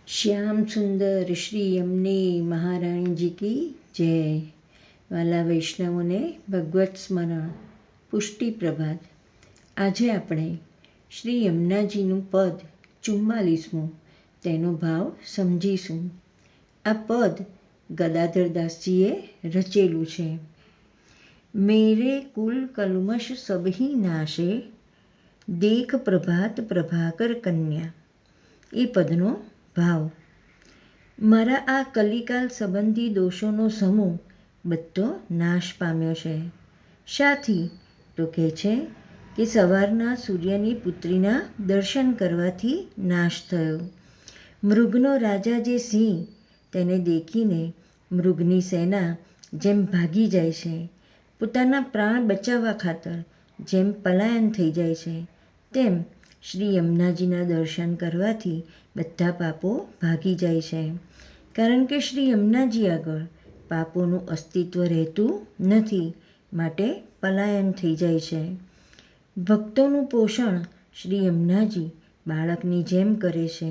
શ્યામ સુંદર શ્રી યમને મહારાણીજી કી જય. વાલા વૈષ્ણવોને ભગવત સ્મરણ. પુષ્ટિ પ્રભાત. આજે આપણે શ્રી યમુનાજીનું પદ 44મું તેનો ભાવ સમજીશું. આ પદ ગદાધરદાસજીએ રચેલું છે. મેરે કુલ કલ્મશ સબહી નાશે, દેખ પ્રભાત પ્રભાકર કન્યા. એ પદનો ભાવ: મારા આ કલિકાલ સંબંધી દોષોનો સમૂહ બધો નાશ પામ્યો છે. શાથી? તો કહે છે કે સવારના સૂર્યની પુત્રીના દર્શન કરવાથી નાશ થયો. મૃગનો રાજા જે સિંહ, તેને દેખીને મૃગની સેના જેમ ભાગી જાય છે, પોતાના પ્રાણ બચાવવા ખાતર જેમ પલાયન થઈ જાય છે, તેમ શ્રી યમુનાજીના દર્શન કરવાથી બધા પાપો ભાગી જાય છે. કારણ કે શ્રી યમુનાજી આગળ પાપોનું અસ્તિત્વ રહેતું નથી, માટે પલાયન થઈ જાય છે. ભક્તોનું પોષણ શ્રી યમુનાજી બાળકની જેમ કરે છે,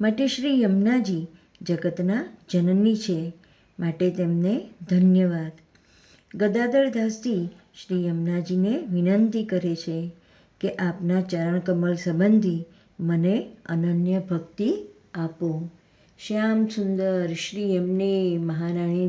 માટે શ્રી યમુનાજી જગતના જનની છે, માટે તેમને ધન્યવાદ. ગદાધરદાસજી શ્રી યમુનાજીને વિનંતી કરે છે કે આપના ચરણકમળ સંબંધી મને અનન્ય ભક્તિ આપો. શ્યામ સુંદર શ્રી યમને મહારાણી